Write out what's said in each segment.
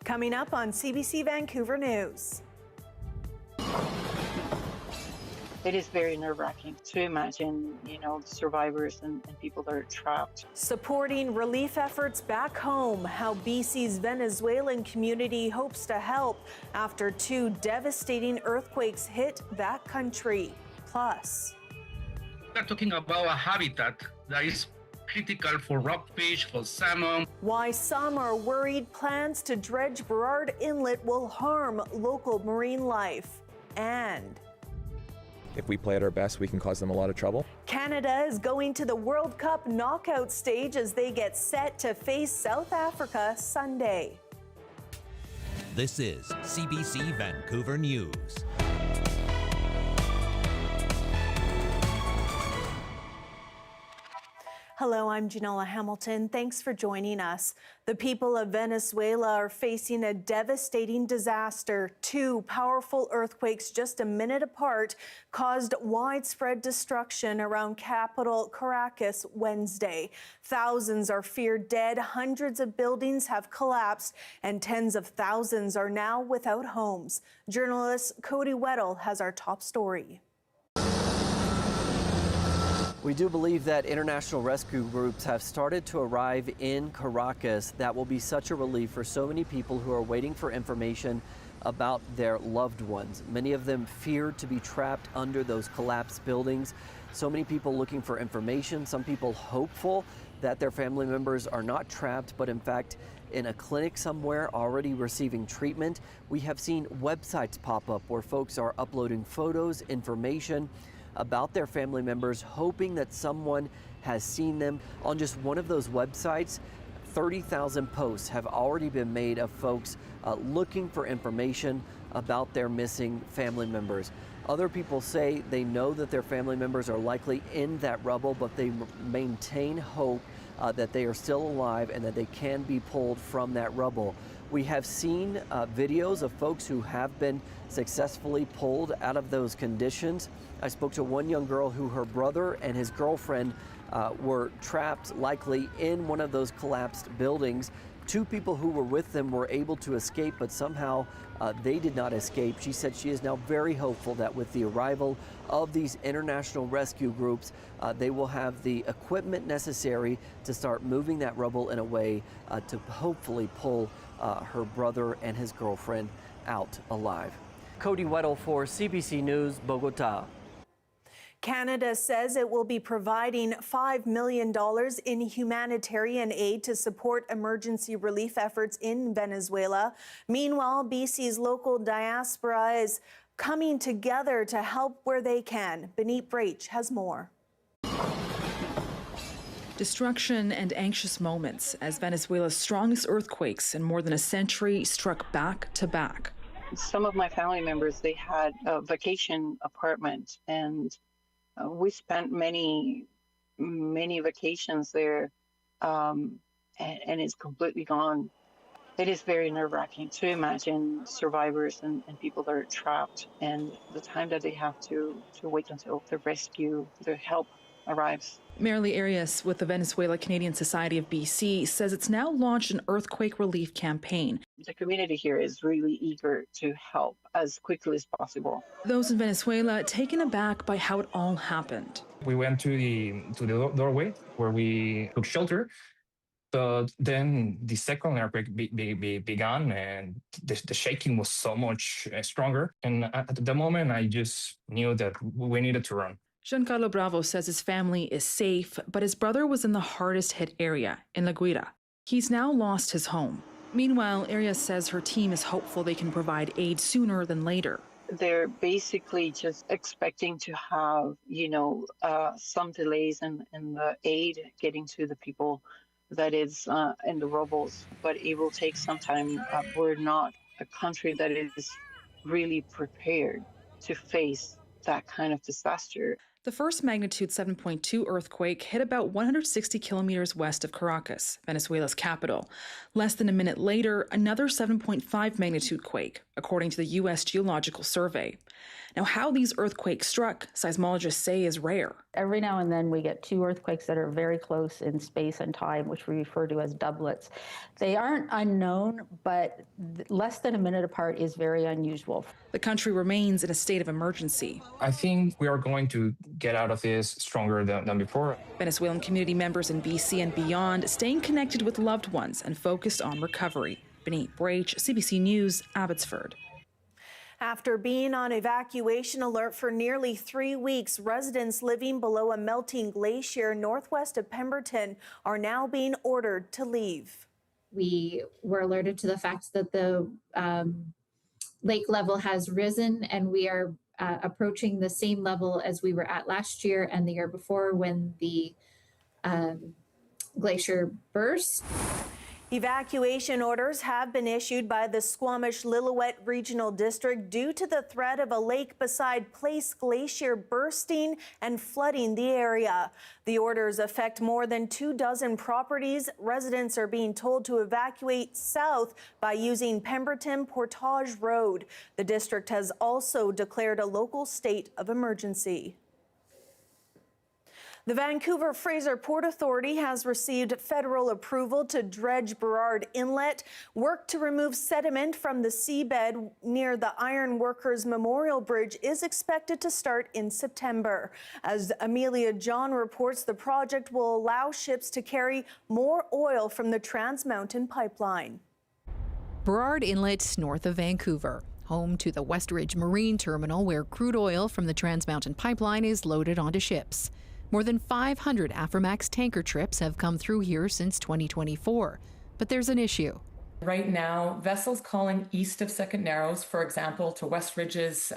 Coming up on CBC Vancouver News. It is very nerve-wracking to imagine, the survivors and people that are trapped. Supporting relief efforts back home, how BC's Venezuelan community hopes to help after 2 devastating earthquakes hit that country. Plus, we're talking about a habitat that is critical for rockfish, for salmon. Why some are worried plans to dredge Burrard Inlet will harm local marine life. And if we play at our best, we can cause them a lot of trouble. Canada is going to the World Cup knockout stage as they get set to face South Africa Sunday. This is CBC Vancouver News. Hello, I'm Janella Hamilton. Thanks for joining us. The people of Venezuela are facing a devastating disaster. 2 powerful earthquakes just a minute apart caused widespread destruction around capital Caracas Wednesday. Thousands are feared dead, hundreds of buildings have collapsed, and tens of thousands are now without homes. Journalist Cody Weddle has our top story. We do believe that international rescue groups have started to arrive in Caracas. That will be such a relief for so many people who are waiting for information about their loved ones. Many of them feared to be trapped under those collapsed buildings. So many people looking for information, some people hopeful that their family members are not trapped, but in fact in a clinic somewhere already receiving treatment. We have seen websites pop up where folks are uploading photos, information about their family members, hoping that someone has seen them. On just one of those websites, 30,000 posts have already been made of folks looking for information about their missing family members. Other people say they know that their family members are likely in that rubble, but they maintain hope that they are still alive and that they can be pulled from that rubble. We have seen videos of folks who have been successfully pulled out of those conditions. I spoke to one young girl who her brother and his girlfriend were trapped likely in one of those collapsed buildings. 2 people who were with them were able to escape, but somehow they did not escape. She said she is now very hopeful that with the arrival of these international rescue groups, they will have the equipment necessary to start moving that rubble in a way to hopefully pull her brother and his girlfriend out alive. Cody Weddle for CBC News, Bogota. Canada says it will be providing $5 million in humanitarian aid to support emergency relief efforts in Venezuela. Meanwhile, BC's local diaspora is coming together to help where they can. Benit Brach has more. Destruction and anxious moments as Venezuela's strongest earthquakes in more than a century struck back to back. Some of my family members, they had a vacation apartment, and we spent many vacations there, and it's completely gone. It is very nerve-wracking to imagine survivors and people that are trapped, and the time that they have to wait until the rescue, the help arrives. Marilee Arias with the Venezuela Canadian Society of BC says it's now launched an earthquake relief campaign. The community here is really eager to help as quickly as possible. Those in Venezuela taken aback by how it all happened. We went to the doorway where we took shelter, but then the second earthquake began, and the shaking was so much stronger. And at the moment, I just knew that we needed to run. Giancarlo Bravo says his family is safe, but his brother was in the hardest hit area, in La Guira. He's now lost his home. Meanwhile, Arias says her team is hopeful they can provide aid sooner than later. They're basically just expecting to have, some delays in the aid getting to the people that is in the rubbles, but it will take some time. We're not a country that is really prepared to face that kind of disaster. The first magnitude 7.2 earthquake hit about 160 kilometers west of Caracas, Venezuela's capital. Less than a minute later, another 7.5 magnitude quake, according to the U.S. Geological Survey. Now, how these earthquakes struck, seismologists say is rare. Every now and then we get two earthquakes that are very close in space and time, which we refer to as doublets. They aren't unknown, but less than a minute apart is very unusual. The country remains in a state of emergency. I think we are going to get out of this stronger than before. Venezuelan community members in BC and beyond staying connected with loved ones and focused on recovery. Benit Brach, CBC News, Abbotsford. After being on evacuation alert for nearly 3 weeks, residents living below a melting glacier northwest of Pemberton are now being ordered to leave. We were alerted to the fact that the lake level has risen, and we are approaching the same level as we were at last year and the year before when the glacier burst. Evacuation orders have been issued by the Squamish-Lillooet Regional District due to the threat of a lake beside Place Glacier bursting and flooding the area. The orders affect more than 24 properties. Residents are being told to evacuate south by using Pemberton Portage Road. The district has also declared a local state of emergency. The Vancouver Fraser Port Authority has received federal approval to dredge Burrard Inlet. Work to remove sediment from the seabed near the Iron Workers Memorial Bridge is expected to start in September. As Amelia John reports, the project will allow ships to carry more oil from the Trans Mountain pipeline. Burrard Inlet, north of Vancouver, home to the Westridge Marine Terminal, where crude oil from the Trans Mountain pipeline is loaded onto ships. More than 500 Aframax tanker trips have come through here since 2024. But there's an issue. Right now, vessels calling east of Second Narrows, for example, to Westridge's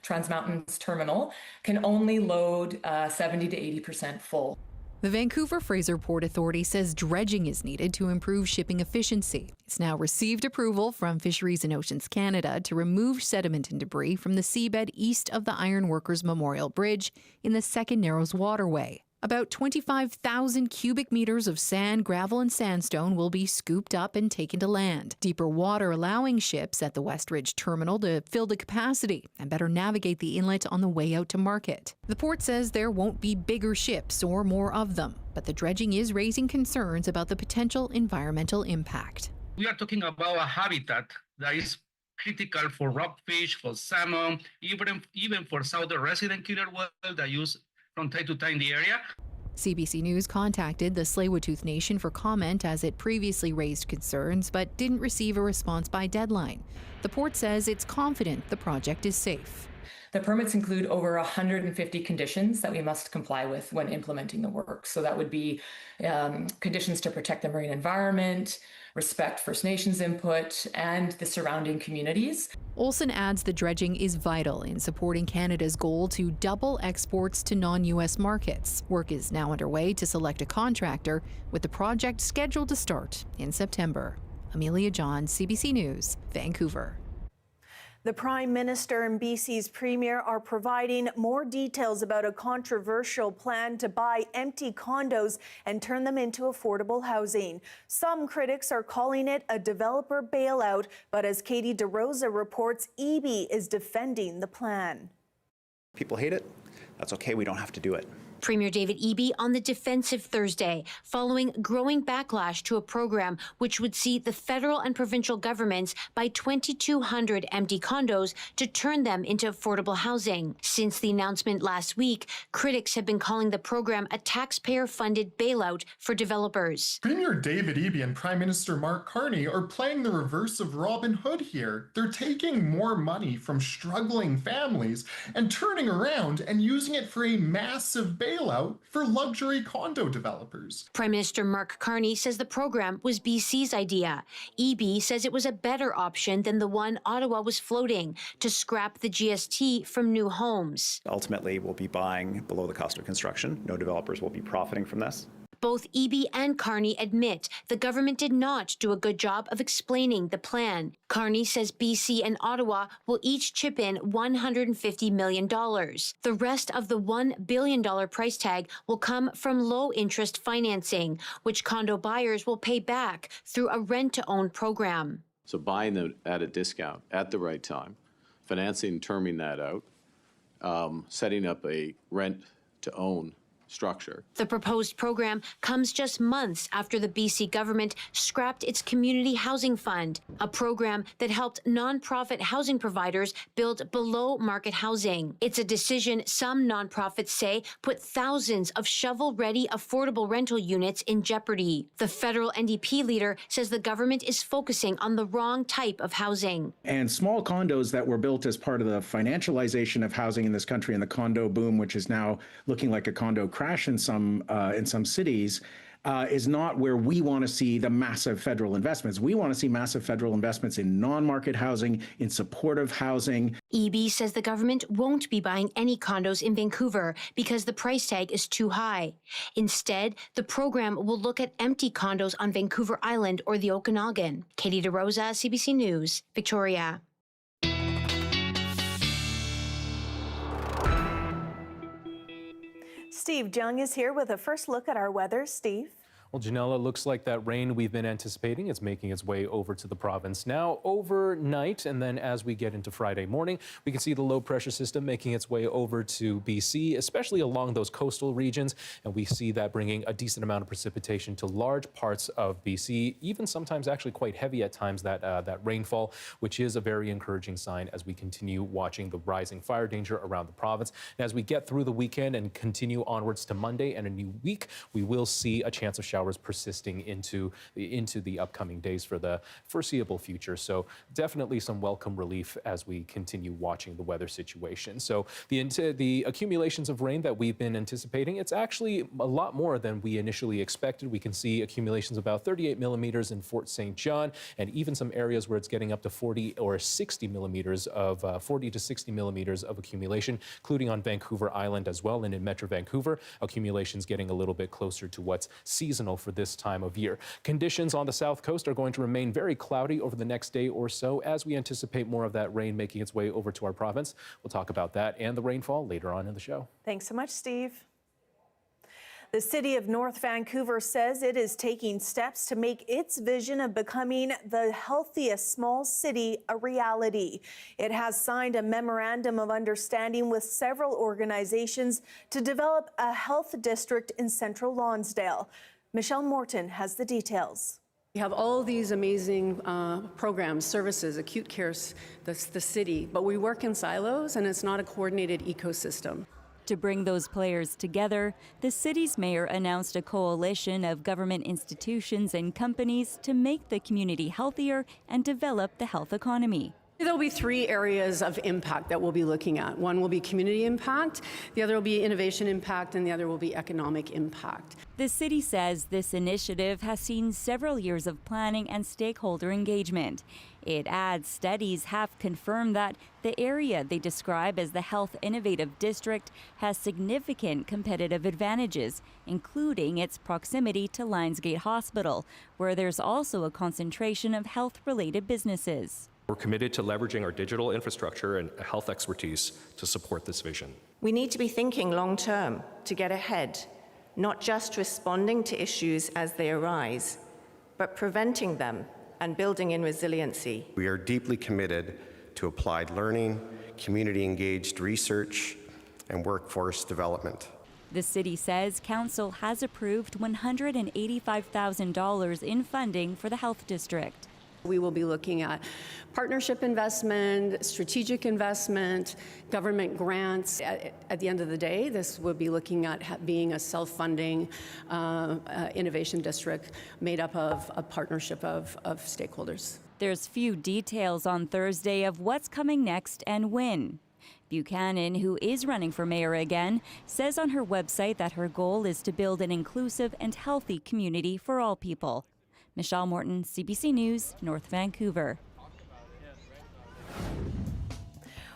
Trans Mountains terminal, can only load 70 to 80% full. The Vancouver Fraser Port Authority says dredging is needed to improve shipping efficiency. It's now received approval from Fisheries and Oceans Canada to remove sediment and debris from the seabed east of the Iron Workers Memorial Bridge in the Second Narrows waterway. About 25,000 cubic meters of sand, gravel, and sandstone will be scooped up and taken to land. Deeper water allowing ships at the Westridge terminal to fill the capacity and better navigate the inlet on the way out to market. The port says there won't be bigger ships or more of them, but the dredging is raising concerns about the potential environmental impact. We are talking about a habitat that is critical for rockfish, for salmon, even for southern resident killer whale that use from time to time in the area. CBC News contacted the Tsleil-Waututh Nation for comment as it previously raised concerns but didn't receive a response by deadline. The port says it's confident the project is safe. The permits include over 150 conditions that we must comply with when implementing the work. So that would be conditions to protect the marine environment, respect First Nations input, and the surrounding communities. Olsen adds the dredging is vital in supporting Canada's goal to double exports to non-U.S. markets. Work is now underway to select a contractor, with the project scheduled to start in September. Amelia John, CBC News, Vancouver. The Prime Minister and BC's Premier are providing more details about a controversial plan to buy empty condos and turn them into affordable housing. Some critics are calling it a developer bailout, but as Katie DeRosa reports, EB is defending the plan. People hate it. That's okay. We don't have to do it. Premier David Eby on the defensive Thursday, following growing backlash to a program which would see the federal and provincial governments buy 2,200 empty condos to turn them into affordable housing. Since the announcement last week, critics have been calling the program a taxpayer-funded bailout for developers. Premier David Eby and Prime Minister Mark Carney are playing the reverse of Robin Hood here. They're taking more money from struggling families and turning around and using it for a massive bailout for luxury condo developers. Prime Minister Mark Carney says the program was BC's idea. Eby says it was a better option than the one Ottawa was floating, to scrap the GST from new homes. Ultimately, we'll be buying below the cost of construction. No developers will be profiting from this. Both Eby and Carney admit the government did not do a good job of explaining the plan. Carney says BC and Ottawa will each chip in $150 million. The rest of the $1 billion price tag will come from low-interest financing, which condo buyers will pay back through a rent-to-own program. So buying them at a discount at the right time, financing, terming that out, setting up a rent-to-own structure. The proposed program comes just months after the BC government scrapped its community housing fund, a program that helped nonprofit housing providers build below-market housing. It's a decision some nonprofits say put thousands of shovel-ready affordable rental units in jeopardy. The federal NDP leader says the government is focusing on the wrong type of housing. And small condos that were built as part of the financialization of housing in this country and the condo boom, which is now looking like a condo crash in some cities, is not where we want to see the massive federal investments. We want to see massive federal investments in non-market housing, in supportive housing. EB says the government won't be buying any condos in Vancouver because the price tag is too high. Instead, the program will look at empty condos on Vancouver Island or the Okanagan. Katie DeRosa, CBC News, Victoria. Steve Jung is here with a first look at our weather. Steve. Well, Janella, looks like that rain we've been anticipating is making its way over to the province now overnight. And then as we get into Friday morning, we can see the low pressure system making its way over to BC, especially along those coastal regions. And we see that bringing a decent amount of precipitation to large parts of BC, even sometimes actually quite heavy at times, that rainfall, which is a very encouraging sign as we continue watching the rising fire danger around the province. And as we get through the weekend and continue onwards to Monday and a new week, we will see a chance of showers persisting into the upcoming days for the foreseeable future. So definitely some welcome relief as we continue watching the weather situation. So the accumulations of rain that we've been anticipating, it's actually a lot more than we initially expected. We can see accumulations of about 38 millimeters in Fort St. John, and even some areas where it's getting up to 40 or 60 millimeters of 40 to 60 millimeters of accumulation, including on Vancouver Island as well. And in Metro Vancouver, accumulations getting a little bit closer to what's seasonal for this time of year. Conditions on the south coast are going to remain very cloudy over the next day or so as we anticipate more of that rain making its way over to our province. We'll talk about that and the rainfall later on in the show. Thanks so much, Steve. The city of North Vancouver says it is taking steps to make its vision of becoming the healthiest small city a reality. It has signed a memorandum of understanding with several organizations to develop a health district in central Lonsdale. Michelle Morton has the details. We have all these amazing programs, services, acute care, the city, but we work in silos and it's not a coordinated ecosystem. To bring those players together, the city's mayor announced a coalition of government institutions and companies to make the community healthier and develop the health economy. There'll be three areas of impact that we'll be looking at. One will be community impact, the other will be innovation impact, and the other will be economic impact. The city says this initiative has seen several years of planning and stakeholder engagement. It adds studies have confirmed that the area they describe as the Health Innovative District has significant competitive advantages, including its proximity to Lionsgate Hospital, where there's also a concentration of health-related businesses. We're committed to leveraging our digital infrastructure and health expertise to support this vision. We need to be thinking long-term to get ahead, not just responding to issues as they arise, but preventing them and building in resiliency. We are deeply committed to applied learning, community-engaged research, and workforce development. The city says council has approved $185,000 in funding for the health district. We will be looking at partnership investment, strategic investment, government grants. At the end of the day, this will be looking at being a self-funding innovation district made up of a partnership of stakeholders. There's few details on Thursday of what's coming next and when. Buchanan, who is running for mayor again, says on her website that her goal is to build an inclusive and healthy community for all people. Michelle Morton, CBC News, North Vancouver.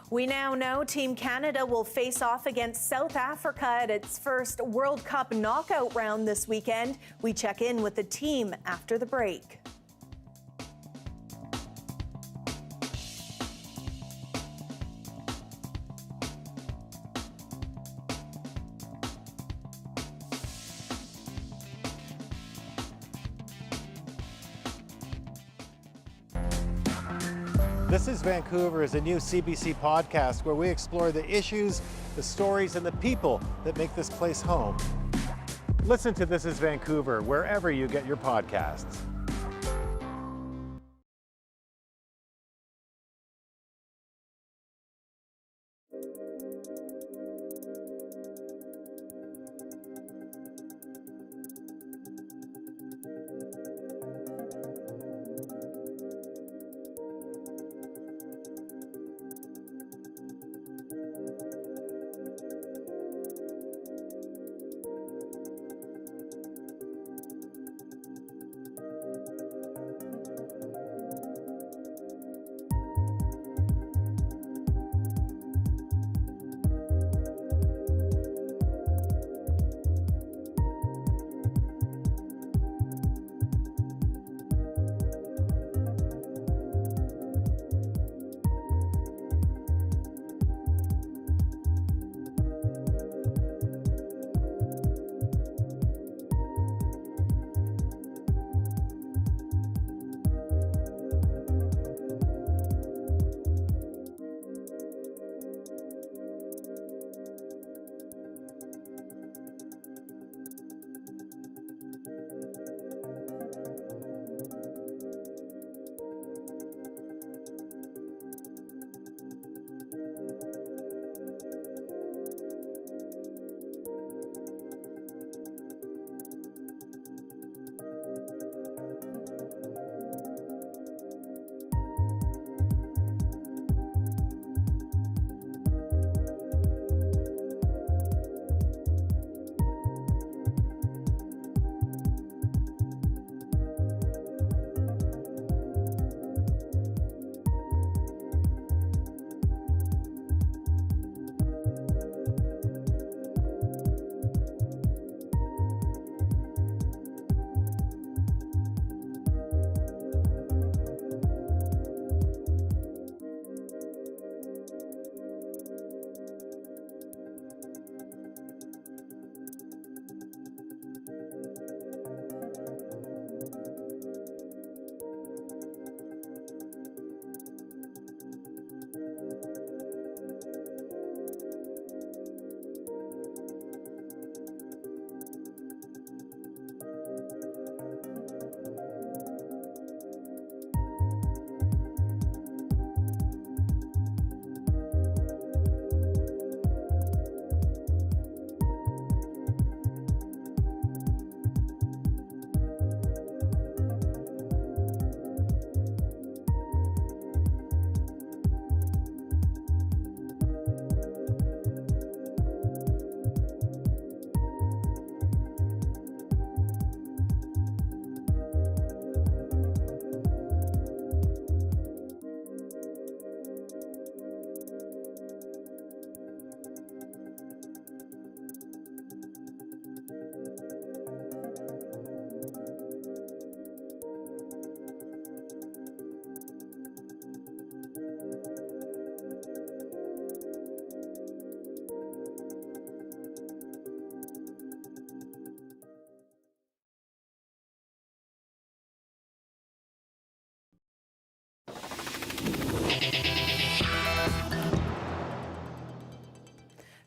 We now know Team Canada will face off against South Africa at its first World Cup knockout round this weekend. We check in with the team after the break. This is Vancouver is a new CBC podcast where we explore the issues, the stories, and the people that make this place home. Listen to This is Vancouver wherever you get your podcasts.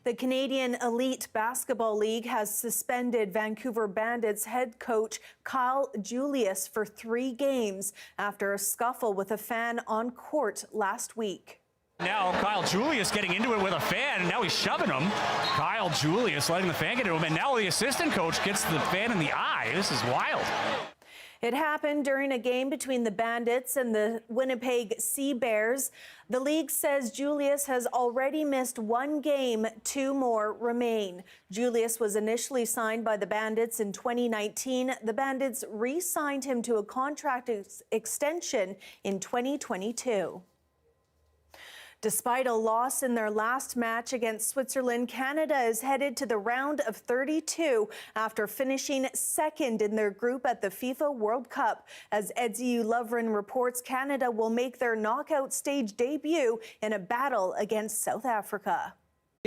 The Canadian Elite Basketball League has suspended Vancouver Bandits head coach Kyle Julius for 3 games after a scuffle with a fan on court last week. Now Kyle Julius getting into it with a fan, and now he's shoving him. Kyle Julius letting the fan get into him, and now the assistant coach gets the fan in the eye. This is wild. It happened during a game between the Bandits and the Winnipeg Sea Bears. The league says Julius has already missed 1 game, 2 more remain. Julius was initially signed by the Bandits in 2019. The Bandits re-signed him to a contract extension in 2022. Despite a loss in their last match against Switzerland, Canada is headed to the round of 32 after finishing second in their group at the FIFA World Cup. As Edziu Lovren reports, Canada will make their knockout stage debut in a battle against South Africa.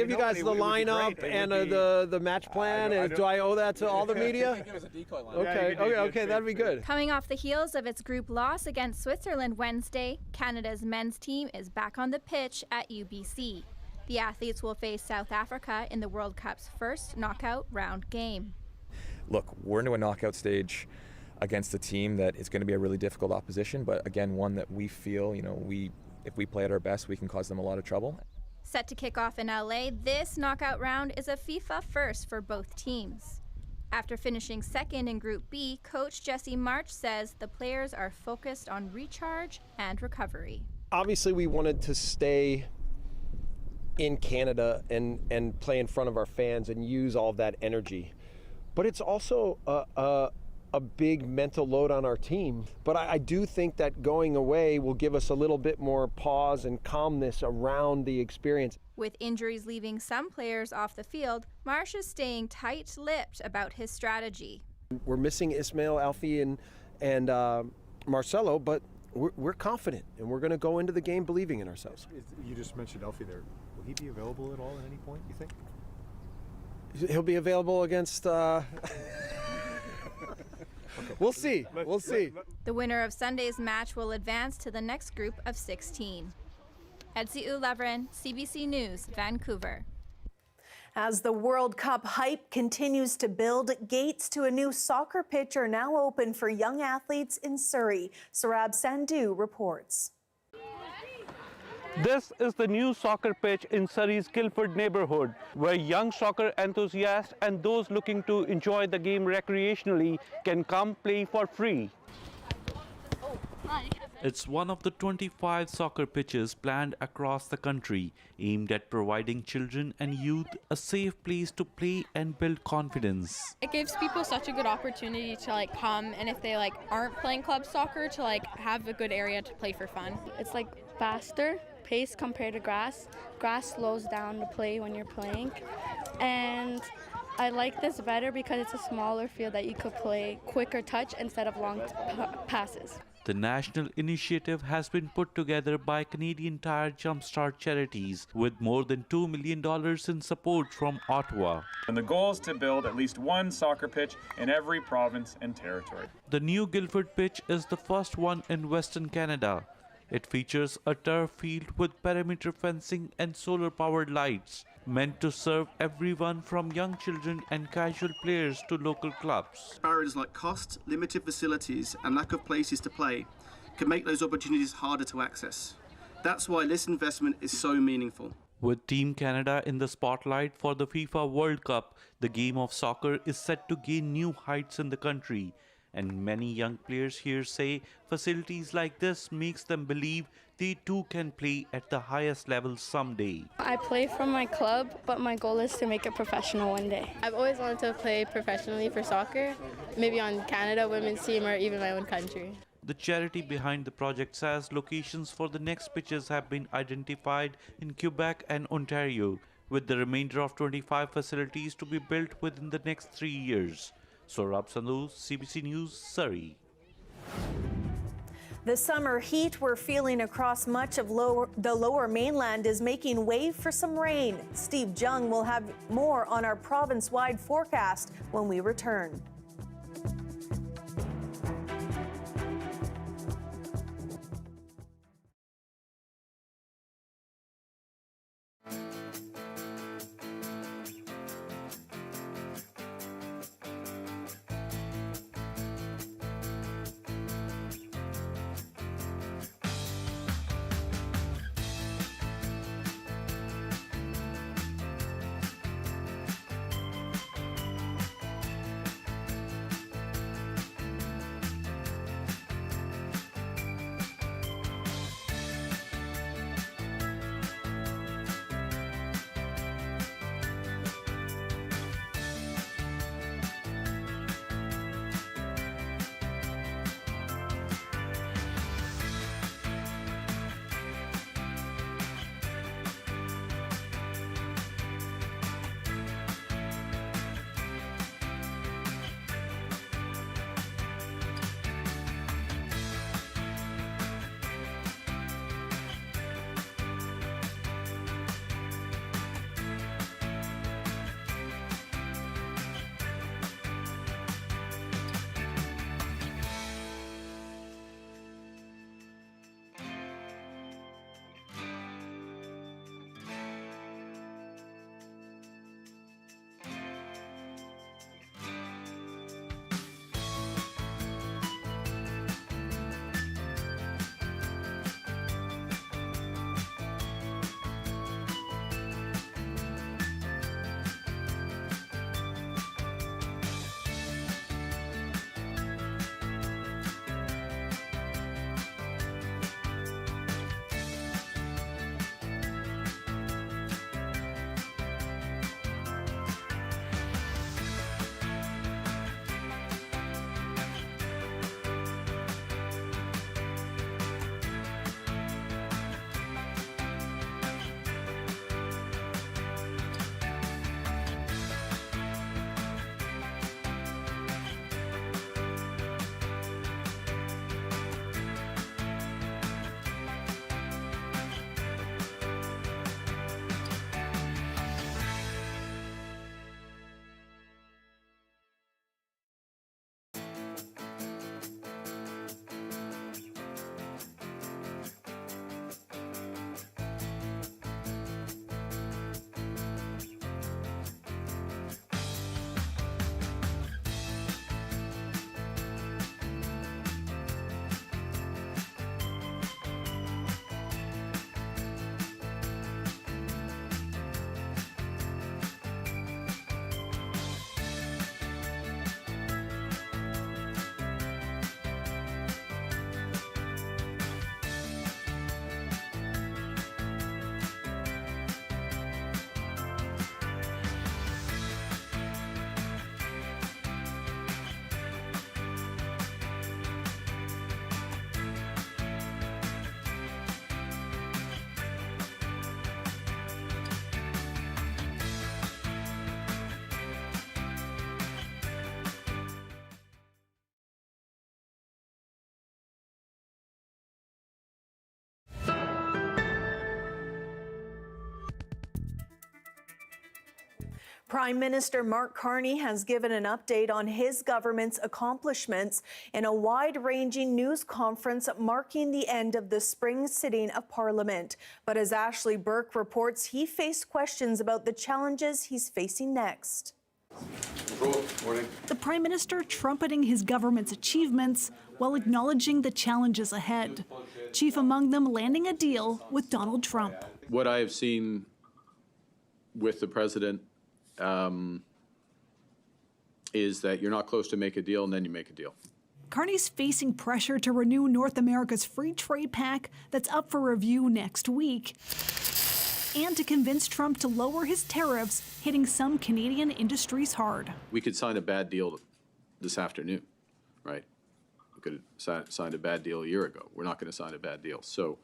Give you guys the lineup and the match plan. Do I owe that to all the media? Give us a decoy line. Okay, that'd be good. Coming off the heels of its group loss against Switzerland Wednesday, Canada's men's team is back on the pitch at UBC. The athletes will face South Africa in the World Cup's first knockout round game. Look, we're into a knockout stage against a team that is going to be a really difficult opposition, but again, one that we feel, if we play at our best, we can cause them a lot of trouble. Set to kick off in LA, this knockout round is a FIFA first for both teams. After finishing second in Group B, coach Jesse March says the players are focused on recharge and recovery. Obviously, we wanted to stay in Canada and play in front of our fans and use all of that energy. But it's also a big mental load on our team. But I do think that going away will give us a little bit more pause and calmness around the experience. With injuries leaving some players off the field, Marsh is staying tight-lipped about his strategy. We're missing Ismail, Alfie, and Marcelo, but we're confident, and we're going to go into the game believing in ourselves. You just mentioned Alfie there. Will he be available at all at any point, you think? He'll be available against... We'll see. The winner of Sunday's match will advance to the next group of 16. Edsi Ulevren, CBC News, Vancouver. As the World Cup hype continues to build, gates to a new soccer pitch are now open for young athletes in Surrey. Sarab Sandhu reports. This is the new soccer pitch in Surrey's Guildford neighborhood, where young soccer enthusiasts and those looking to enjoy the game recreationally can come play for free. It's one of the 25 soccer pitches planned across the country, aimed at providing children and youth a safe place to play and build confidence. It gives people such a good opportunity to come, and if they aren't playing club soccer, to have a good area to play for fun. It's faster pace compared to grass. Grass slows down the play when you're playing, and I like this better because it's a smaller field that you could play quicker touch instead of long passes. The national initiative has been put together by Canadian Tire Jumpstart Charities with more than $2 million in support from Ottawa. And the goal is to build at least one soccer pitch in every province and territory. The new Guildford pitch is the first one in Western Canada. It features a turf field with perimeter fencing and solar-powered lights, meant to serve everyone from young children and casual players to local clubs. Barriers like cost, limited facilities and lack of places to play can make those opportunities harder to access. That's why this investment is so meaningful. With Team Canada in the spotlight for the FIFA World Cup, the game of soccer is set to gain new heights in the country. And many young players here say facilities like this makes them believe they too can play at the highest level someday. I play for my club, but my goal is to make it professional one day. I've always wanted to play professionally for soccer, maybe on Canada women's team or even my own country. The charity behind the project says locations for the next pitches have been identified in Quebec and Ontario, with the remainder of 25 facilities to be built within the next 3 years. Saurabh Sandhu, CBC News, Surrey. The summer heat we're feeling across much of the lower mainland is making way for some rain. Steve Jung will have more on our province-wide forecast when we return. Prime Minister Mark Carney has given an update on his government's accomplishments in a wide-ranging news conference marking the end of the spring sitting of Parliament. But as Ashley Burke reports, he faced questions about the challenges he's facing next. Morning. The Prime Minister trumpeting his government's achievements while acknowledging the challenges ahead. Chief among them landing a deal with Donald Trump. What I have seen with the president is that you're not close to make a deal and then you make a deal. Carney's facing pressure to renew North America's free trade pact that's up for review next week, and to convince Trump to lower his tariffs, hitting some Canadian industries hard. We could sign a bad deal this afternoon, right? We could have signed a bad deal a year ago. We're not going to sign a bad deal, so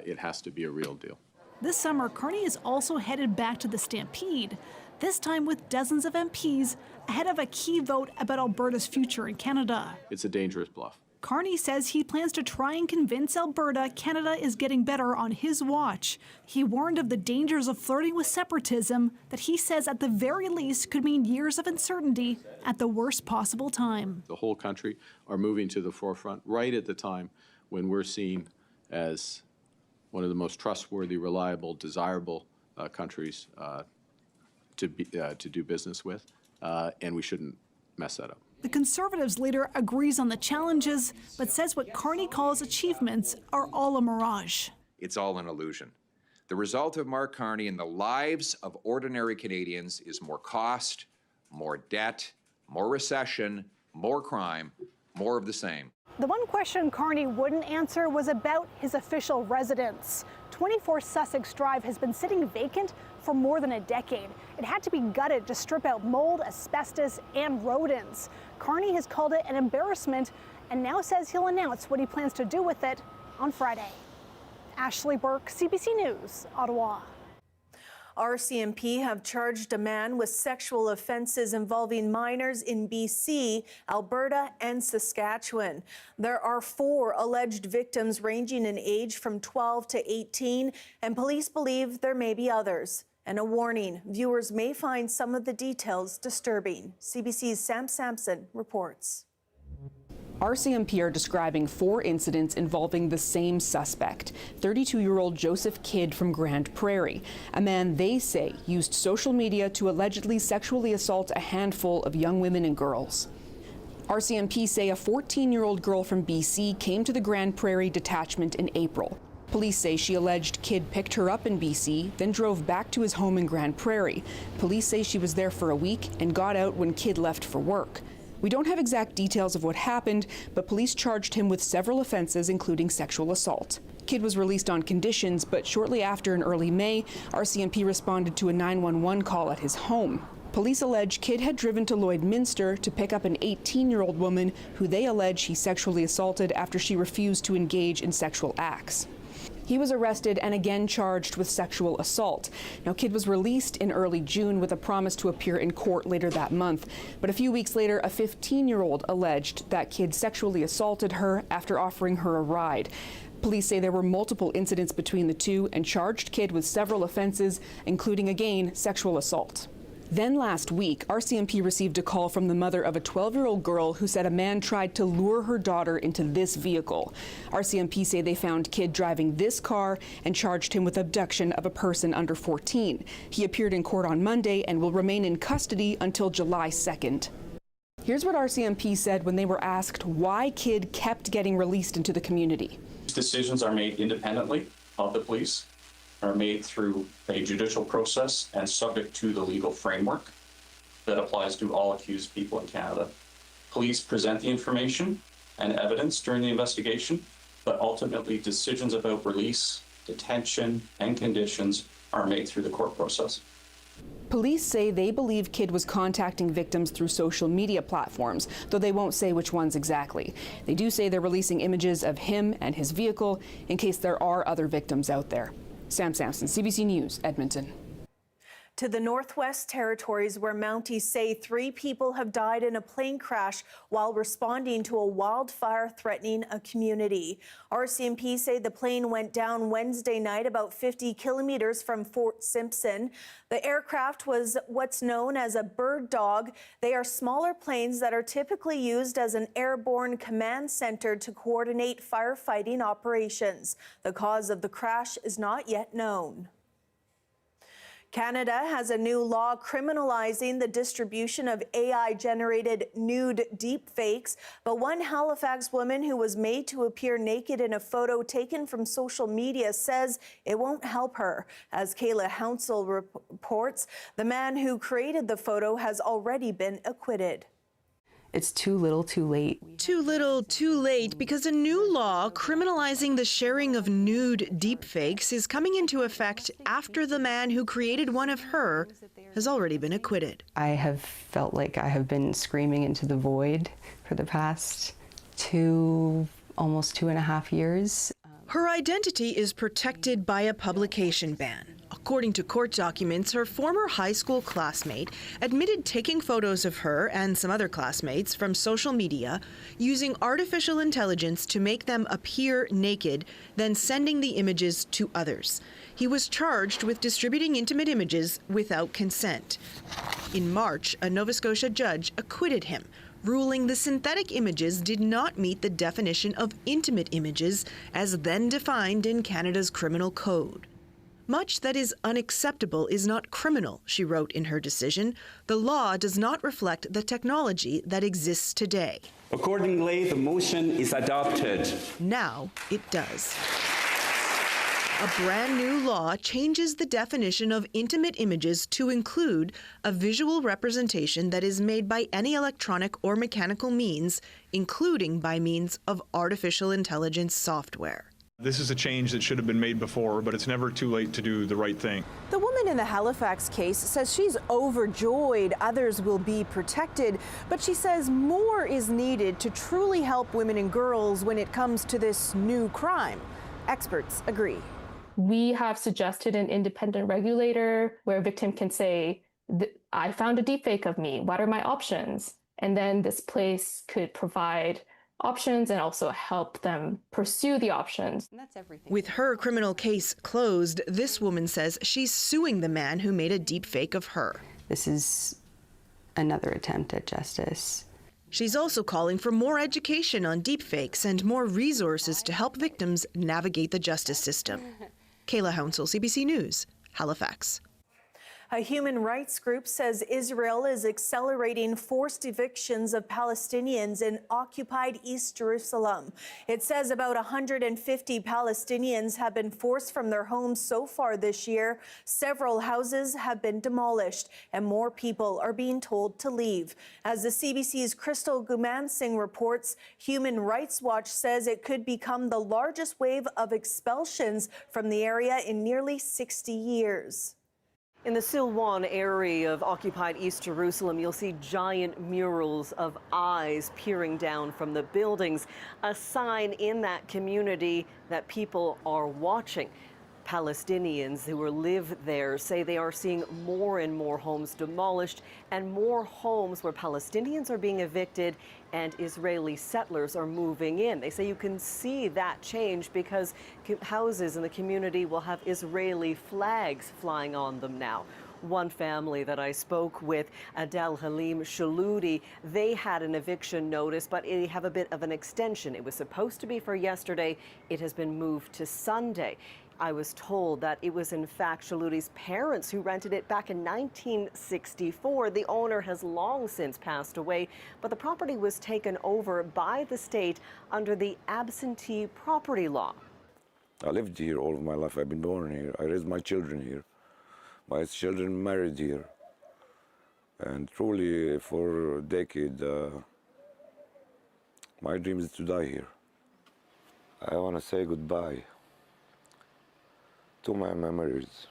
it has to be a real deal. This summer, Carney is also headed back to the Stampede, this time with dozens of MPs ahead of a key vote about Alberta's future in Canada. It's a dangerous bluff. Carney says he plans to try and convince Alberta Canada is getting better on his watch. He warned of the dangers of flirting with separatism that he says at the very least could mean years of uncertainty at the worst possible time. The whole country are moving to the forefront right at the time when we're seen as one of the most trustworthy, reliable, desirable countries to do business with, and we shouldn't mess that up. The Conservatives leader agrees on the challenges, but says what Carney calls achievements are all a mirage. It's all an illusion. The result of Mark Carney in the lives of ordinary Canadians is more cost, more debt, more recession, more crime, more of the same. The one question Carney wouldn't answer was about his official residence. 24 Sussex Drive has been sitting vacant for more than a decade. It had to be gutted to strip out mold, asbestos, and rodents. Carney has called it an embarrassment and now says he'll announce what he plans to do with it on Friday. Ashley Burke, CBC News, Ottawa. RCMP have charged a man with sexual offenses involving minors in BC, Alberta, and Saskatchewan. There are 4 alleged victims ranging in age from 12 to 18, and police believe there may be others. And a warning, viewers may find some of the details disturbing. CBC's Sam Sampson reports. RCMP are describing 4 incidents involving the same suspect, 32-year-old Joseph Kidd from Grand Prairie, a man they say used social media to allegedly sexually assault a handful of young women and girls. RCMP say a 14-year-old girl from BC came to the Grand Prairie detachment in April. Police say she alleged Kidd picked her up in BC, then drove back to his home in Grand Prairie. Police say she was there for a week and got out when Kidd left for work. We don't have exact details of what happened, but police charged him with several offenses, including sexual assault. Kidd was released on conditions, but shortly after in early May, RCMP responded to a 911 call at his home. Police allege Kidd had driven to Lloydminster to pick up an 18-year-old woman who they allege he sexually assaulted after she refused to engage in sexual acts. He was arrested and again charged with sexual assault. Now, Kidd was released in early June with a promise to appear in court later that month. But a few weeks later, a 15-year-old alleged that Kidd sexually assaulted her after offering her a ride. Police say there were multiple incidents between the two and charged Kidd with several offenses, including, again, sexual assault. Then last week, RCMP received a call from the mother of a 12-year-old girl who said a man tried to lure her daughter into this vehicle. RCMP say they found Kidd driving this car and charged him with abduction of a person under 14. He appeared in court on Monday and will remain in custody until July 2nd. Here's what RCMP said when they were asked why Kidd kept getting released into the community. Decisions are made independently of the police, are made through a judicial process and subject to the legal framework that applies to all accused people in Canada. Police present the information and evidence during the investigation, but ultimately decisions about release, detention, and conditions are made through the court process. Police say they believe Kidd was contacting victims through social media platforms, though they won't say which ones exactly. They do say they're releasing images of him and his vehicle in case there are other victims out there. Sam Sampson, CBC News, Edmonton. To the Northwest Territories, where Mounties say 3 people have died in a plane crash while responding to a wildfire threatening a community. RCMP say the plane went down Wednesday night about 50 kilometers from Fort Simpson. The aircraft was what's known as a bird dog. They are smaller planes that are typically used as an airborne command center to coordinate firefighting operations. The cause of the crash is not yet known. Canada has a new law criminalizing the distribution of AI-generated nude deepfakes, but one Halifax woman who was made to appear naked in a photo taken from social media says it won't help her. As Kayla Hamilton reports, the man who created the photo has already been acquitted. It's too little, too late. Too little, too late, because a new law criminalizing the sharing of nude deepfakes is coming into effect after the man who created one of her has already been acquitted. I have felt like I have been screaming into the void for the past almost 2.5 years. Her identity is protected by a publication ban. According to court documents, her former high school classmate admitted taking photos of her and some other classmates from social media, using artificial intelligence to make them appear naked, then sending the images to others. He was charged with distributing intimate images without consent. In March, a Nova Scotia judge acquitted him, ruling the synthetic images did not meet the definition of intimate images as then defined in Canada's criminal code. Much that is unacceptable is not criminal, she wrote in her decision. The law does not reflect the technology that exists today. Accordingly, the motion is adopted. Now it does. A brand new law changes the definition of intimate images to include a visual representation that is made by any electronic or mechanical means, including by means of artificial intelligence software. This is a change that should have been made before, but it's never too late to do the right thing. The woman in the Halifax case says she's overjoyed others will be protected, but she says more is needed to truly help women and girls when it comes to this new crime. Experts agree. We have suggested an independent regulator where a victim can say, I found a deepfake of me. What are my options? And then this place could provide options and also help them pursue the options. And that's everything. With her criminal case closed, this woman says she's suing the man who made a deepfake of her. This is another attempt at justice. She's also calling for more education on deepfakes and more resources to help victims navigate the justice system. Kayla Hamilton, CBC News, Halifax. A human rights group says Israel is accelerating forced evictions of Palestinians in occupied East Jerusalem. It says about 150 Palestinians have been forced from their homes so far this year. Several houses have been demolished, and more people are being told to leave. As the CBC's Crystal Gumansing reports, Human Rights Watch says it could become the largest wave of expulsions from the area in nearly 60 years. In the Silwan area of occupied East Jerusalem, you'll see giant murals of eyes peering down from the buildings, a sign in that community that people are watching. Palestinians who live there say they are seeing more and more homes demolished and more homes where Palestinians are being evicted and Israeli settlers are moving in. They say you can see that change because houses in the community will have Israeli flags flying on them now. One family that I spoke with, Adel Halim Shaludi, they had an eviction notice, but they have a bit of an extension. It was supposed to be for yesterday. It has been moved to Sunday. I was told that it was in fact Shaludi's parents who rented it back in 1964. The owner has long since passed away, but the property was taken over by the state under the absentee property law. I lived here all of my life. I've been born here. I raised my children here. My children married here. And truly, for a decade, my dream is to die here. I want to say goodbye to my memories.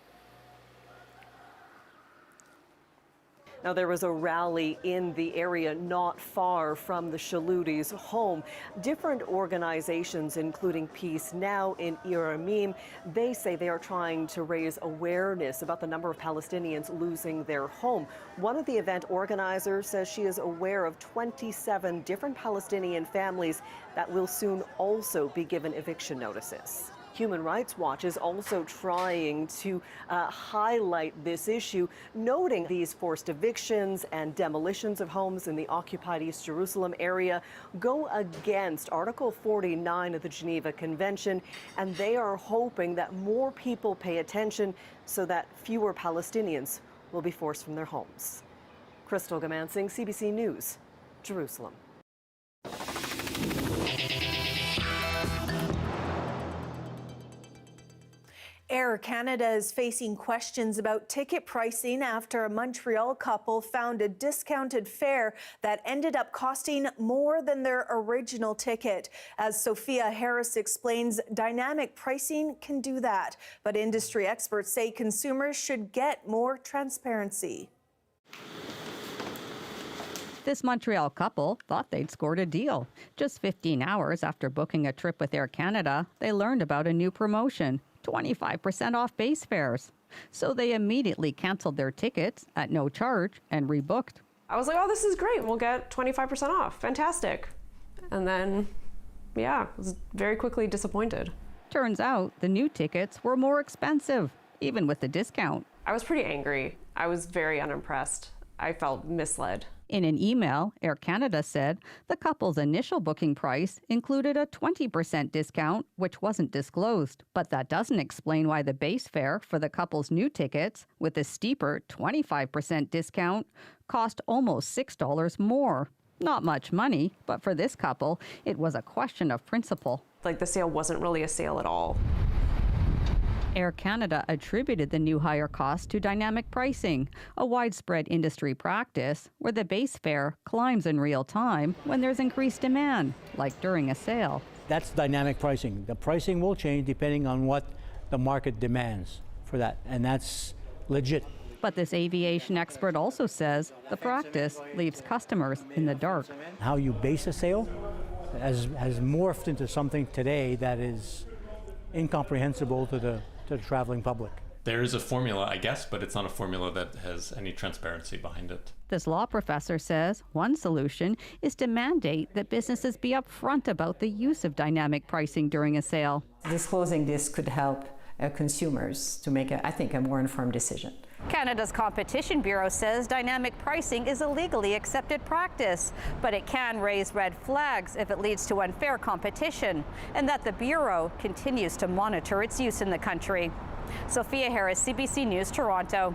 Now, there was a rally in the area not far from the Shalutis' home. Different organizations, including Peace Now in Iramim, they say they are trying to raise awareness about the number of Palestinians losing their home. One of the event organizers says she is aware of 27 different Palestinian families that will soon also be given eviction notices. Human Rights Watch is also trying to highlight this issue, noting these forced evictions and demolitions of homes in the occupied East Jerusalem area go against Article 49 of the Geneva Convention, and they are hoping that more people pay attention so that fewer Palestinians will be forced from their homes. Crystal Gamansing, CBC News, Jerusalem. Air Canada is facing questions about ticket pricing after a Montreal couple found a discounted fare that ended up costing more than their original ticket. As Sophia Harris explains, dynamic pricing can do that, but industry experts say consumers should get more transparency. This Montreal couple thought they'd scored a deal. Just 15 hours after booking a trip with Air Canada, they learned about a new promotion. 25% off base fares. So they immediately canceled their tickets at no charge and rebooked. I was like, oh, this is great. We'll get 25% off. Fantastic. And then, yeah, I was very quickly disappointed. Turns out the new tickets were more expensive, even with the discount. I was pretty angry. I was very unimpressed. I felt misled. In an email, Air Canada said the couple's initial booking price included a 20% discount, which wasn't disclosed. But that doesn't explain why the base fare for the couple's new tickets, with a steeper 25% discount, cost almost $6 more. Not much money, but for this couple, it was a question of principle. Like, the sale wasn't really a sale at all. Air Canada attributed the new higher cost to dynamic pricing, a widespread industry practice where the base fare climbs in real time when there's increased demand, like during a sale. That's dynamic pricing. The pricing will change depending on what the market demands for that, and that's legit. But this aviation expert also says the practice leaves customers in the dark. How you base a sale has morphed into something today that is incomprehensible to the traveling public. There is a formula, I guess, but it's not a formula that has any transparency behind it. This law professor says one solution is to mandate that businesses be upfront about the use of dynamic pricing during a sale. Disclosing this could help consumers to make, I think, a more informed decision. Canada's Competition Bureau says dynamic pricing is a legally accepted practice, but it can raise red flags if it leads to unfair competition, and that the Bureau continues to monitor its use in the country. Sophia Harris, CBC News, Toronto.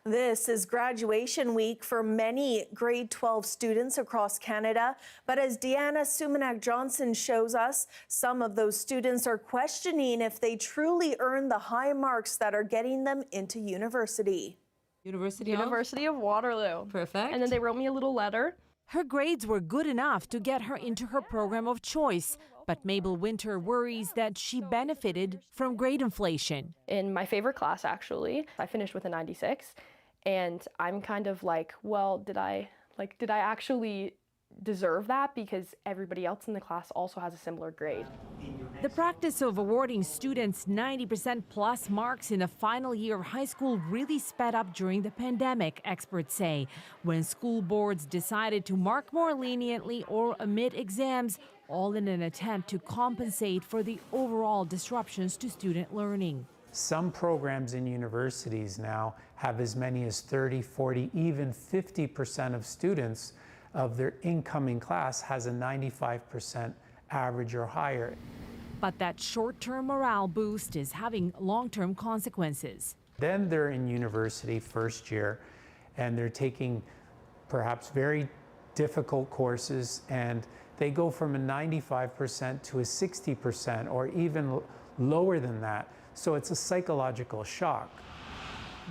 This is graduation week for many grade 12 students across Canada. But as Deanna Sumanak-Johnson shows us, some of those students are questioning if they truly earn the high marks that are getting them into university. University of Waterloo. Perfect. And then they wrote me a little letter. Her grades were good enough to get her into her program of choice, but Mabel Winter worries that she benefited from grade inflation. In my favorite class, actually, I finished with a 96, and I'm kind of like, well, did I actually deserve that? Because everybody else in the class also has a similar grade. The practice of awarding students 90% plus marks in the final year of high school really sped up during the pandemic, experts say, when school boards decided to mark more leniently or omit exams, all in an attempt to compensate for the overall disruptions to student learning. Some programs in universities now have as many as 30, 40, even 50% of students of their incoming class has a 95% average or higher. But that short-term morale boost is having long-term consequences. Then they're in university first year and they're taking perhaps very difficult courses, and they go from a 95% to a 60% or even lower than that. So it's a psychological shock.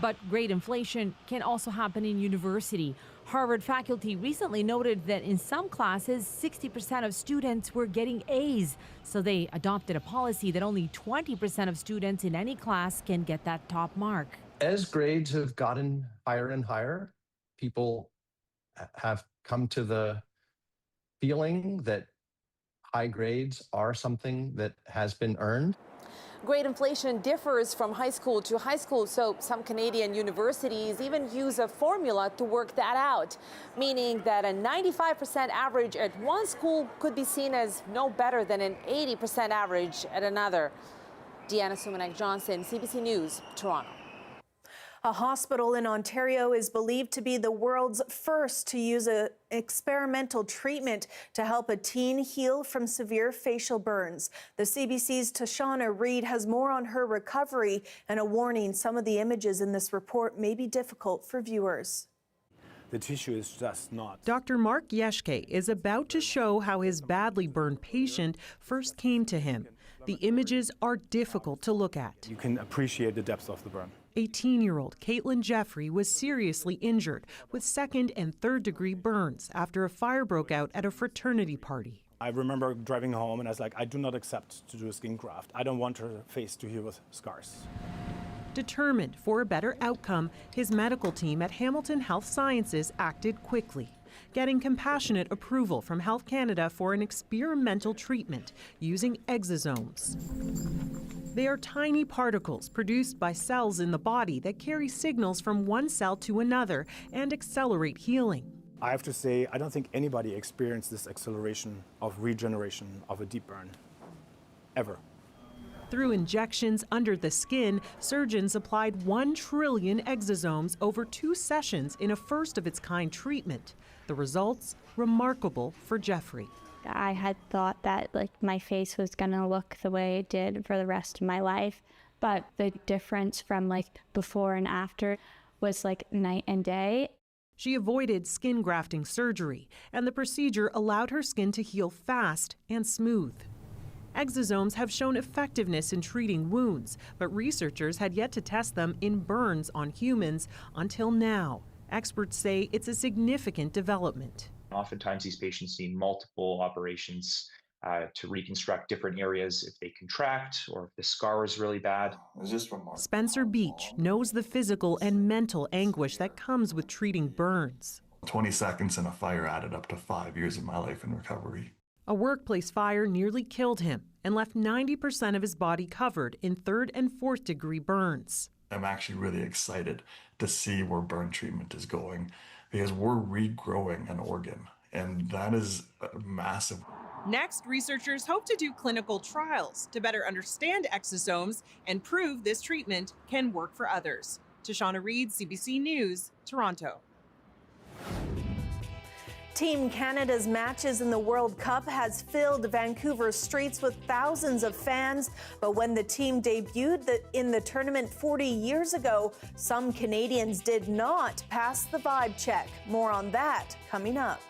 But grade inflation can also happen in university. Harvard faculty recently noted that in some classes, 60% of students were getting A's. So they adopted a policy that only 20% of students in any class can get that top mark. As grades have gotten higher and higher, people have come to the feeling that high grades are something that has been earned. Grade inflation differs from high school to high school, so some Canadian universities even use a formula to work that out, meaning that a 95% average at one school could be seen as no better than an 80% average at another. Deanna Sumanek-Johnson, CBC News, Toronto. A hospital in Ontario is believed to be the world's first to use an experimental treatment to help a teen heal from severe facial burns. The CBC's Tashana Reid has more on her recovery and a warning: some of the images in this report may be difficult for viewers. The tissue is just not. Dr. Mark Yeshke is about to show how his badly burned patient first came to him. The images are difficult to look at. You can appreciate the depth of the burn. 18-year-old Caitlin Jeffrey was seriously injured with second and third degree burns after a fire broke out at a fraternity party. I remember driving home and I was like, I do not accept to do a skin graft. I don't want her face to heal with scars. Determined for a better outcome, his medical team at Hamilton Health Sciences acted quickly, getting compassionate approval from Health Canada for an experimental treatment using exosomes. They are tiny particles produced by cells in the body that carry signals from one cell to another and accelerate healing. I have to say, I don't think anybody experienced this acceleration of regeneration of a deep burn, ever. Through injections under the skin, surgeons applied 1 trillion exosomes over 2 sessions in a first-of-its-kind treatment. The results, remarkable for Jeffrey. I had thought that my face was gonna look the way it did for the rest of my life, but the difference from before and after was night and day. She avoided skin grafting surgery, and the procedure allowed her skin to heal fast and smooth. Exosomes have shown effectiveness in treating wounds, but researchers had yet to test them in burns on humans until now. Experts say it's a significant development. Oftentimes these patients need multiple operations to reconstruct different areas if they contract or if the scar is really bad. Spencer Beach knows the physical and mental anguish that comes with treating burns. 20 seconds in a fire added up to 5 years of my life in recovery. A workplace fire nearly killed him and left 90% of his body covered in 3rd and 4th degree burns. I'm actually really excited to see where burn treatment is going because we're regrowing an organ, and that is massive. Next, researchers hope to do clinical trials to better understand exosomes and prove this treatment can work for others. Tashana Reid, CBC News, Toronto. Team Canada's matches in the World Cup has filled Vancouver's streets with thousands of fans. But when the team debuted in the tournament 40 years ago, some Canadians did not pass the vibe check. More on that coming up.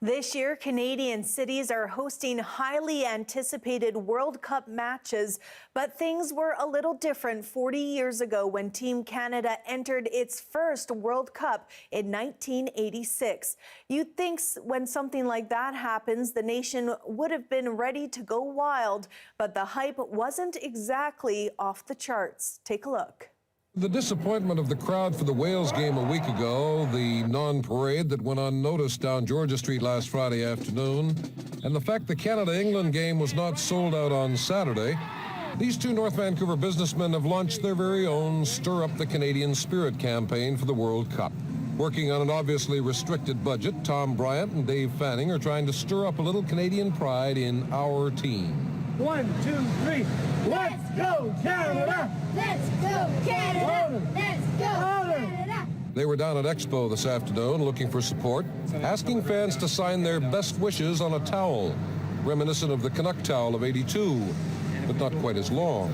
This year, Canadian cities are hosting highly anticipated World Cup matches, but things were a little different 40 years ago when Team Canada entered its first World Cup in 1986. You'd think when something like that happens, the nation would have been ready to go wild, but the hype wasn't exactly off the charts. Take a look. The disappointment of the crowd for the Wales game a week ago, the non-parade that went unnoticed down Georgia Street last Friday afternoon, and the fact the Canada-England game was not sold out on Saturday, these two North Vancouver businessmen have launched their very own Stir Up the Canadian Spirit campaign for the World Cup. Working on an obviously restricted budget, Tom Bryant and Dave Fanning are trying to stir up a little Canadian pride in our team. 1, 2, 3, let's go Canada! Let's go Canada! Let's go Canada! They were down at Expo this afternoon looking for support, asking fans to sign their best wishes on a towel, reminiscent of the Canuck towel of '82, but not quite as long.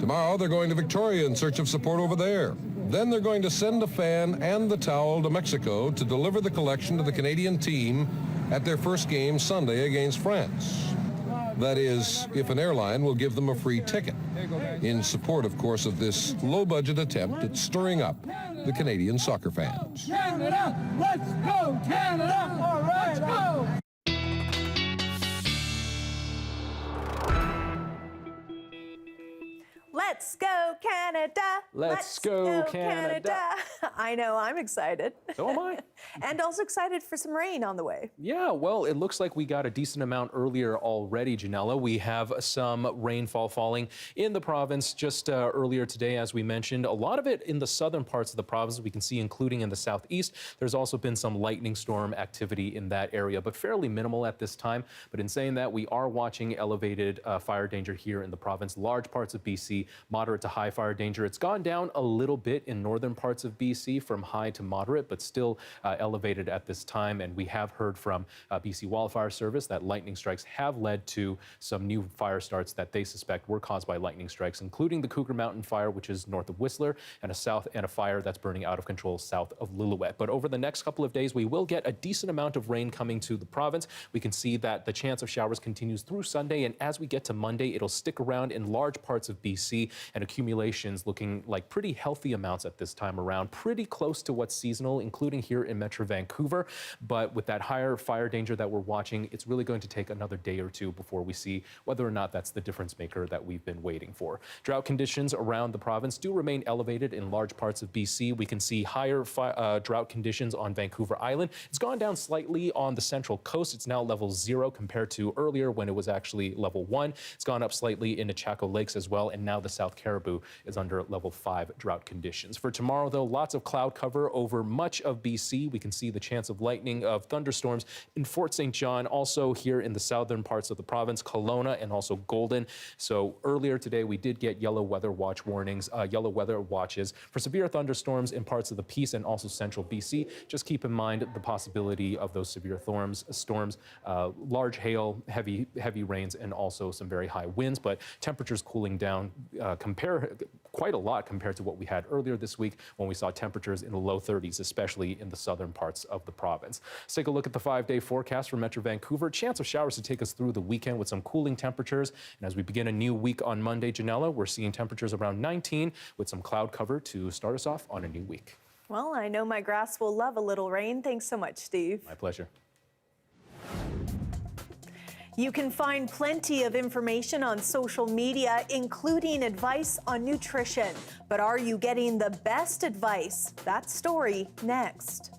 Tomorrow they're going to Victoria in search of support over there. Then they're going to send a fan and the towel to Mexico to deliver the collection to the Canadian team at their first game Sunday against France. That is, if an airline will give them a free ticket, in support, of course, of this low-budget attempt at stirring up the Canadian soccer fans. Canada! Let's go Canada! All right, let's go! Let's go, Canada! Let's go, Canada! I know, I'm excited. So am I. And also excited for some rain on the way. Yeah, well, it looks like we got a decent amount earlier already, Janella. We have some rainfall falling in the province just earlier today, as we mentioned. A lot of it in the southern parts of the province, we can see, including in the southeast. There's also been some lightning storm activity in that area, but fairly minimal at this time. But in saying that, we are watching elevated fire danger here in the province. Large parts of BC, moderate to high fire danger. It's gone down a little bit in northern parts of BC from high to moderate, but still elevated at this time. And we have heard from BC Wildfire Service that lightning strikes have led to some new fire starts that they suspect were caused by lightning strikes, including the Cougar Mountain fire, which is north of Whistler, and a fire that's burning out of control south of Lillooet. But over the next couple of days, we will get a decent amount of rain coming to the province. We can see that the chance of showers continues through Sunday, and as we get to Monday, it'll stick around in large parts of BC, and accumulations looking like pretty healthy amounts at this time around, pretty close to what's seasonal, including here in Metro Vancouver. But with that higher fire danger that we're watching, it's really going to take another day or two before we see whether or not that's the difference maker that we've been waiting for. Drought conditions around the province do remain elevated in large parts of BC. We can see higher drought conditions on Vancouver Island. It's gone down slightly on the central coast. It's now level 0 compared to earlier when it was actually level 1. It's gone up slightly in the Chaco Lakes as well, and now the South Caribou is under level 5 drought conditions. For tomorrow, though, lots of cloud cover over much of BC. We can see the chance of lightning, of thunderstorms in Fort St. John, also here in the southern parts of the province, Kelowna, and also Golden. So earlier today, we did get yellow weather watch warnings, yellow weather watches for severe thunderstorms in parts of the Peace and also central BC. Just keep in mind the possibility of those severe storms, large hail, heavy rains, and also some very high winds, but temperatures cooling down quite a lot compared to what we had earlier this week when we saw temperatures in the low 30s, especially in the southern parts of the province. Let's take a look at the 5-day forecast for Metro Vancouver. Chance of showers to take us through the weekend with some cooling temperatures. And as we begin a new week on Monday, Janella, we're seeing temperatures around 19 with some cloud cover to start us off on a new week. Well, I know my grass will love a little rain. Thanks so much, Steve. My pleasure. You can find plenty of information on social media, including advice on nutrition. But are you getting the best advice? That story next.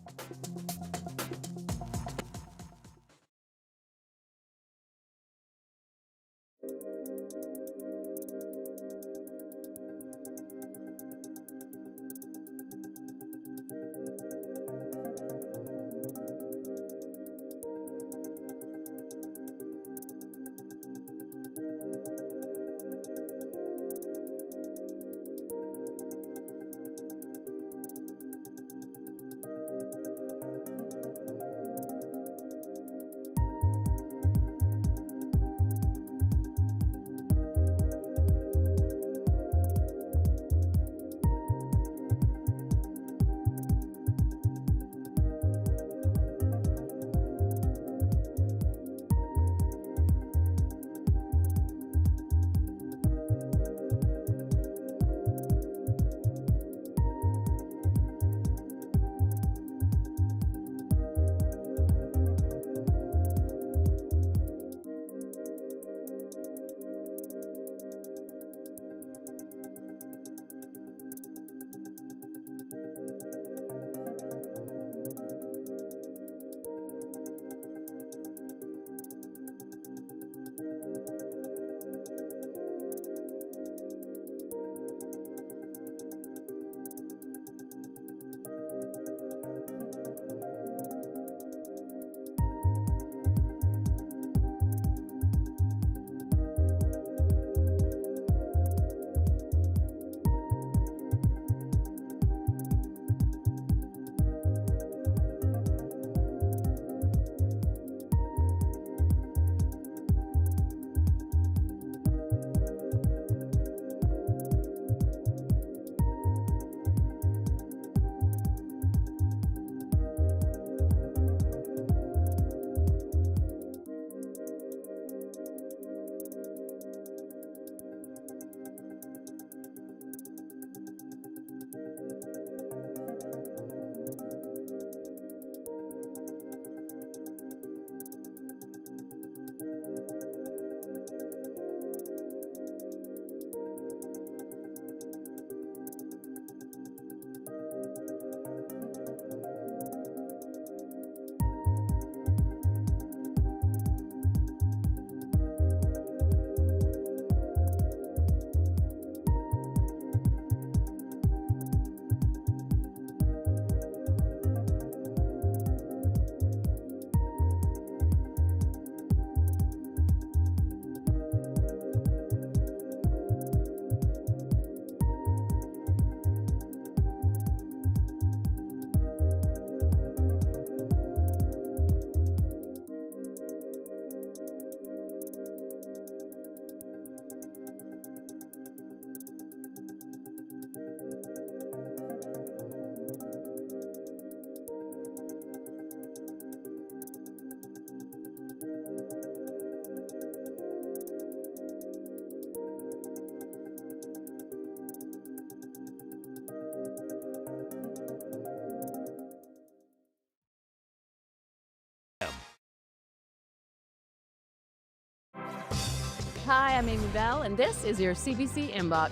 Hi, I'm Amy Bell, and this is your CBC Inbox.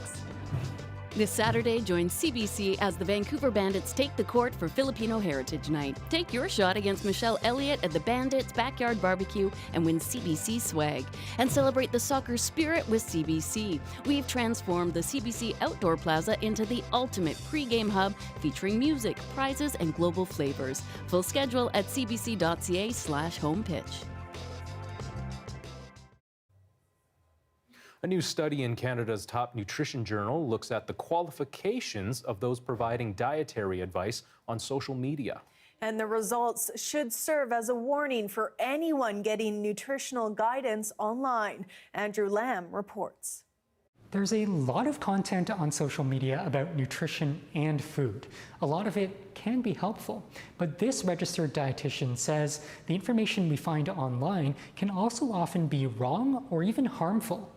This Saturday, join CBC as the Vancouver Bandits take the court for Filipino Heritage Night. Take your shot against Michelle Elliott at the Bandits Backyard Barbecue and win CBC swag. And celebrate the soccer spirit with CBC. We've transformed the CBC Outdoor Plaza into the ultimate pre-game hub featuring music, prizes, and global flavors. Full schedule at cbc.ca/homepitch. A new study in Canada's top nutrition journal looks at the qualifications of those providing dietary advice on social media. And the results should serve as a warning for anyone getting nutritional guidance online. Andrew Lamb reports. There's a lot of content on social media about nutrition and food. A lot of it can be helpful, but this registered dietitian says the information we find online can also often be wrong or even harmful.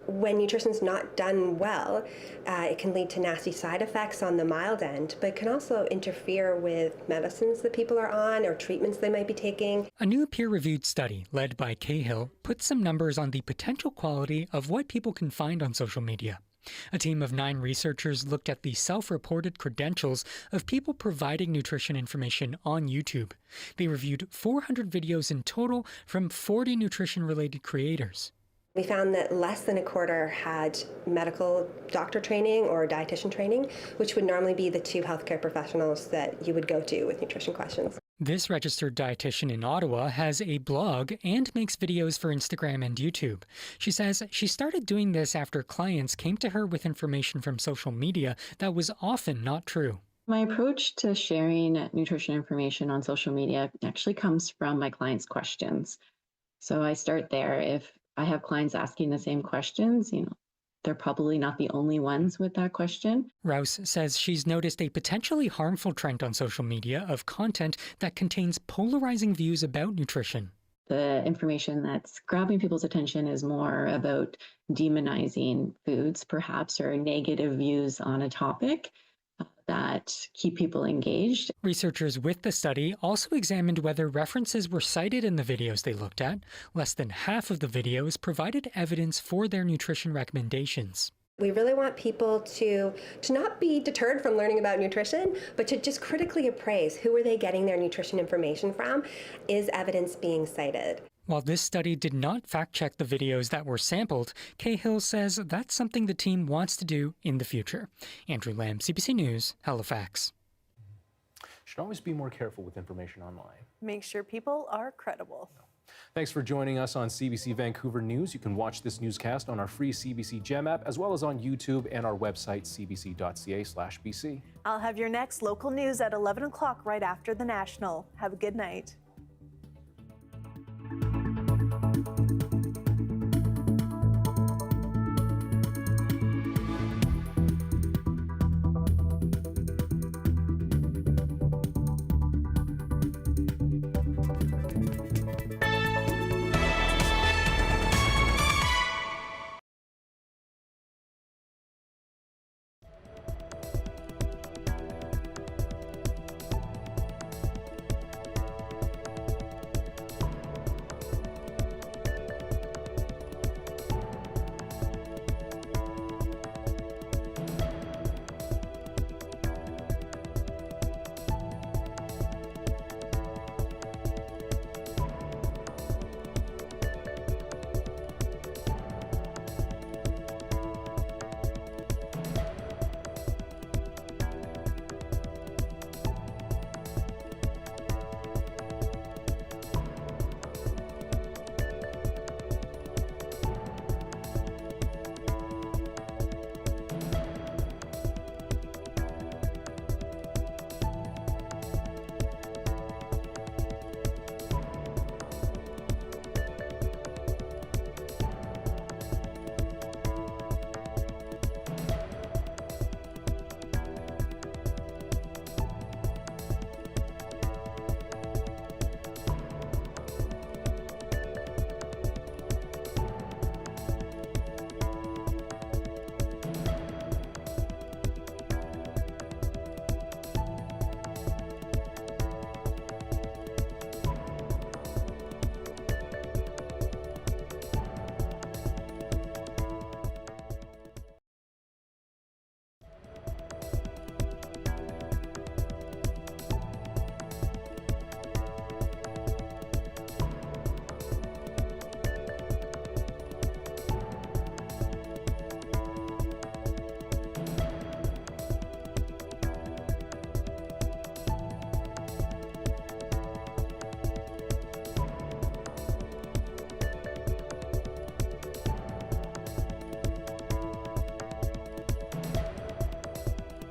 When nutrition's not done well, it can lead to nasty side effects on the mild end, but it can also interfere with medicines that people are on or treatments they might be taking. A new peer-reviewed study led by Cahill put some numbers on the potential quality of what people can find on social media. A team of 9 researchers looked at the self-reported credentials of people providing nutrition information on YouTube. They reviewed 400 videos in total from 40 nutrition-related creators. We found that less than a quarter had medical doctor training or dietitian training, which would normally be the 2 healthcare professionals that you would go to with nutrition questions. This registered dietitian in Ottawa has a blog and makes videos for Instagram and YouTube. She says she started doing this after clients came to her with information from social media that was often not true. My approach to sharing nutrition information on social media actually comes from my clients' questions. So I start there. If I have clients asking the same questions, they're probably not the only ones with that question. Rouse says she's noticed a potentially harmful trend on social media of content that contains polarizing views about nutrition. The information that's grabbing people's attention is more about demonizing foods, perhaps, or negative views on a topic that keep people engaged. Researchers with the study also examined whether references were cited in the videos they looked at. Less than half of the videos provided evidence for their nutrition recommendations. We really want people to not be deterred from learning about nutrition, but to just critically appraise who are they getting their nutrition information from? Is evidence being cited? While this study did not fact-check the videos that were sampled, Cahill says that's something the team wants to do in the future. Andrew Lamb, CBC News, Halifax. Should always be more careful with information online. Make sure people are credible. Thanks for joining us on CBC Vancouver News. You can watch this newscast on our free CBC Gem app, as well as on YouTube and our website, cbc.ca/bc. I'll have your next local news at 11 o'clock right after the National. Have a good night.